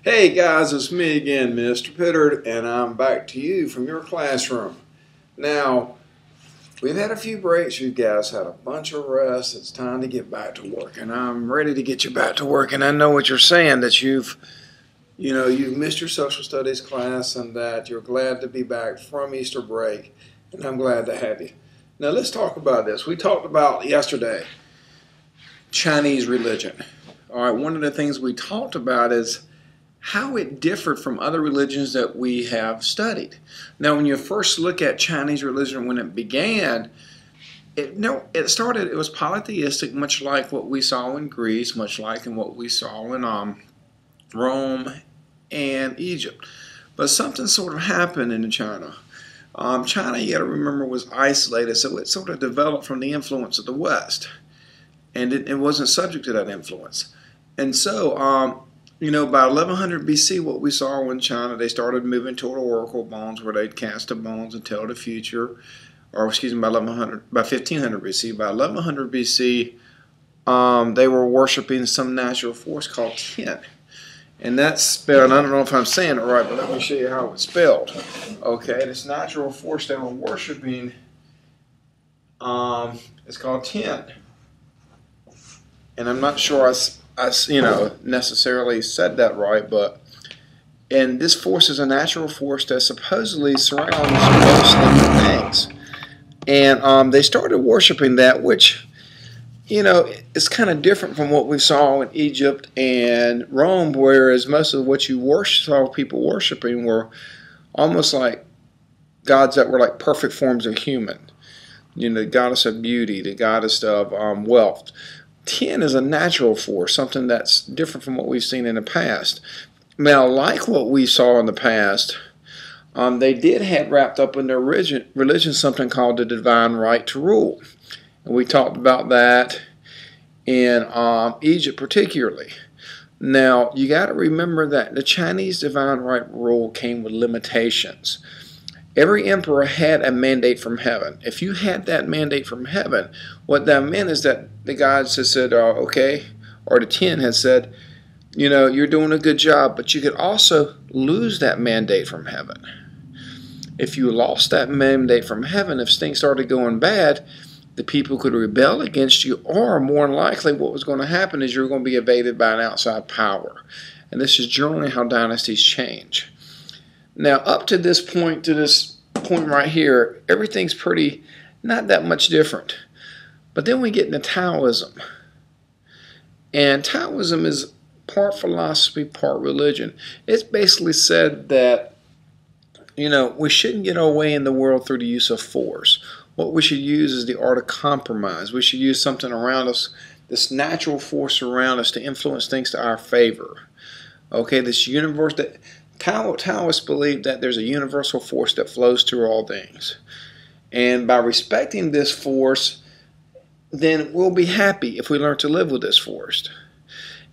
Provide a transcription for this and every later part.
Hey guys, it's me again, Mr. Pittard, and I'm back to you from your classroom. Now, we've had a few breaks. You guys had a bunch of rest. It's time to get back to work, and I'm ready to get you back to work. And I know what you're saying, that you've missed your social studies class and that you're glad to be back from Easter break, and I'm glad to have you. Now, let's talk about this. We talked about yesterday Chinese religion. All right, one of the things we talked about is how it differed from other religions that we have studied. Now, when you first look at Chinese religion when it began, it was polytheistic, much like what we saw in Greece, much like in what we saw in Rome and Egypt. But something sort of happened in China. China, you got to remember, was isolated, so it sort of developed from the influence of the West, and it wasn't subject to that influence. And so, by 1100 BC, what we saw in China, they started moving toward oracle bones, where they'd cast the bones and tell the future. Or excuse me, by 1500 BC. By 1100 BC, they were worshiping some natural force called Tian, and that's spelled. I don't know if I'm saying it right, but let me show you how it's spelled. Okay, this natural force they were worshiping, it's called Tian, and I'm not sure I necessarily said that right, and this force is a natural force that supposedly surrounds most living things. And they started worshiping that, which, is kind of different from what we saw in Egypt and Rome, whereas most of what you saw people worshiping were almost like gods that were like perfect forms of human. The goddess of beauty, the goddess of wealth. Tian is a natural force, something that's different from what we've seen in the past. Now, like what we saw in the past, they did have wrapped up in their religion something called the divine right to rule. And we talked about that in Egypt particularly. Now, you got to remember that the Chinese divine right rule came with limitations. Every emperor had a mandate from heaven. If you had that mandate from heaven, what that meant is that the gods had said, okay, or the Tian had said, you're doing a good job, but you could also lose that mandate from heaven. If you lost that mandate from heaven, if things started going bad, the people could rebel against you, or more than likely what was going to happen is you're going to be invaded by an outside power. And this is generally how dynasties change. Now, up to this point right here, everything's not that much different. But then we get into Taoism. And Taoism is part philosophy, part religion. It's basically said that, we shouldn't get our way in the world through the use of force. What we should use is the art of compromise. We should use something around us, this natural force around us, to influence things to our favor. Okay, this universe that Taoists believe that there's a universal force that flows through all things. And by respecting this force, then we'll be happy if we learn to live with this force.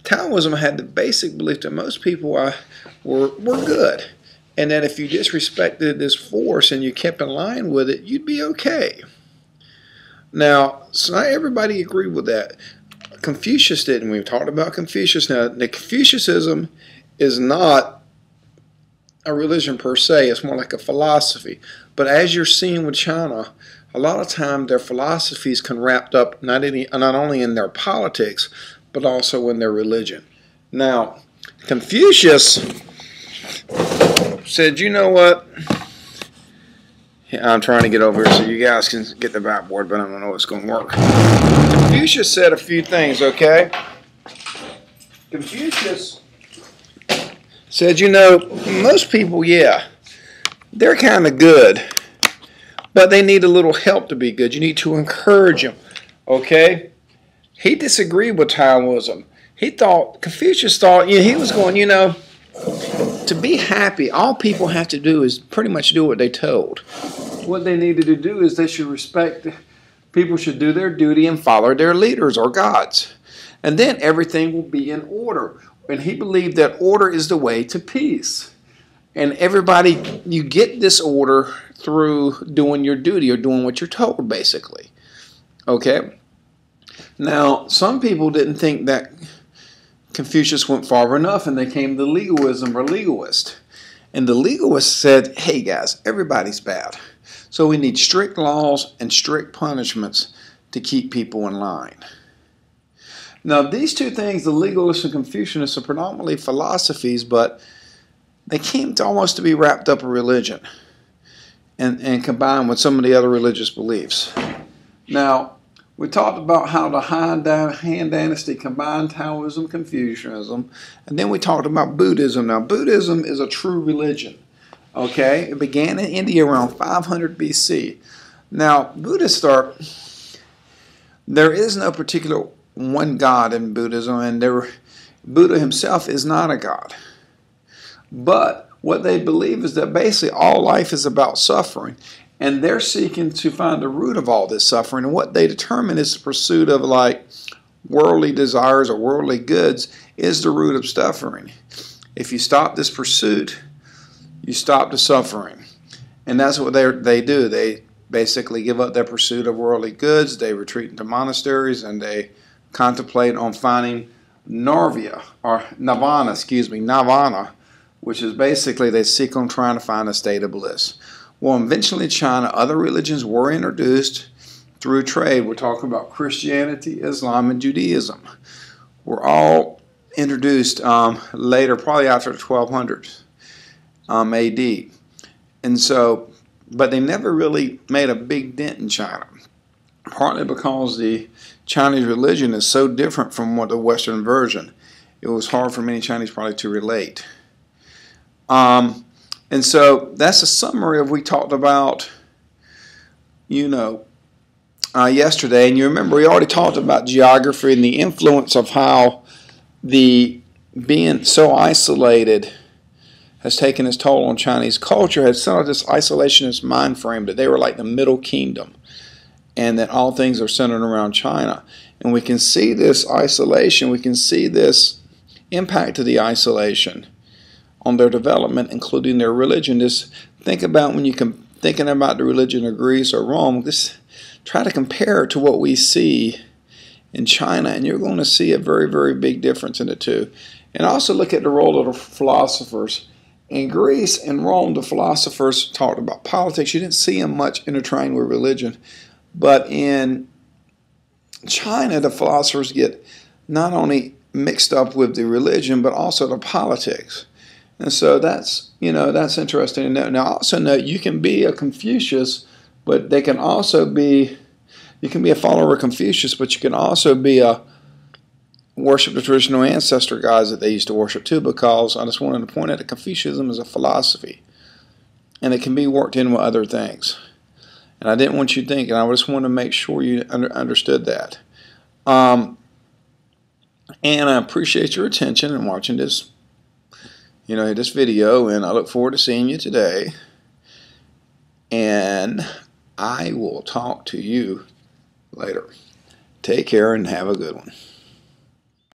Taoism had the basic belief that most people were good, and that if you disrespected this force and you kept in line with it, you'd be okay. Now, so not everybody agreed with that. Confucius didn't. We've talked about Confucius. Now, the Confucianism is not a religion per se. It's more like a philosophy. But as you're seeing with China, a lot of time their philosophies can wrapped up not only in their politics, but also in their religion. Now, Confucius said, you know what? I'm trying to get over here so you guys can get the backboard, but I don't know if it's going to work. Confucius said a few things, okay? Confucius said, most people, they're kind of good, but they need a little help to be good. You need to encourage them, okay? He disagreed with Taoism. Confucius thought, he was going, to be happy, all people have to do is pretty much do what they told. What they needed to do is they should respect, people should do their duty and follow their leaders or gods. And then everything will be in order. And he believed that order is the way to peace. And everybody, you get this order through doing your duty or doing what you're told, basically. Okay? Now, some people didn't think that Confucius went far enough and they came to legalism or legalist. And the legalist said, hey guys, everybody's bad. So we need strict laws and strict punishments to keep people in line. Now these two things, the legalists and Confucianists, are predominantly philosophies, but they came to almost to be wrapped up in religion and combined with some of the other religious beliefs. Now, we talked about how the Han Dynasty combined Taoism, Confucianism, and then we talked about Buddhism. Now, Buddhism is a true religion. Okay, it began in India around 500 BC. Now, Buddhists there is no particular one God in Buddhism, and Buddha himself is not a God. But what they believe is that basically all life is about suffering, and they're seeking to find the root of all this suffering, and what they determine is the pursuit of like worldly desires or worldly goods is the root of suffering. If you stop this pursuit, you stop the suffering. And that's what they do. They basically give up their pursuit of worldly goods, they retreat into monasteries, and they contemplate on finding nirvana, which is basically they seek on trying to find a state of bliss. Well, eventually in China, other religions were introduced through trade. We're talking about Christianity, Islam, and Judaism. Were all introduced later, probably after the 1200s AD. And so, but they never really made a big dent in China, partly because the Chinese religion is so different from what the Western version. It was hard for many Chinese probably to relate. And so that's a summary of what we talked about, yesterday. And you remember we already talked about geography and the influence of how the being so isolated has taken its toll on Chinese culture, has set up this isolationist mind frame that they were like the middle kingdom and that all things are centered around China. And we can see this isolation, we can see this impact of the isolation on their development, including their religion. Just think about when thinking about the religion of Greece or Rome, just try to compare it to what we see in China, and you're going to see a very, very big difference in the two. And also look at the role of the philosophers. In Greece and Rome, the philosophers talked about politics. You didn't see them much intertwined with religion. But in China, the philosophers get not only mixed up with the religion, but also the politics. And so that's interesting to note. Now, also note, you can be a Confucius, but they can also be, you can be a follower of Confucius, but you can also be worship the traditional ancestor gods that they used to worship too, because I just wanted to point out that Confucianism is a philosophy, and it can be worked in with other things. And I didn't want you to think, and I just wanted to make sure you understood that. And I appreciate your attention and watching this, this video, and I look forward to seeing you today. And I will talk to you later. Take care and have a good one.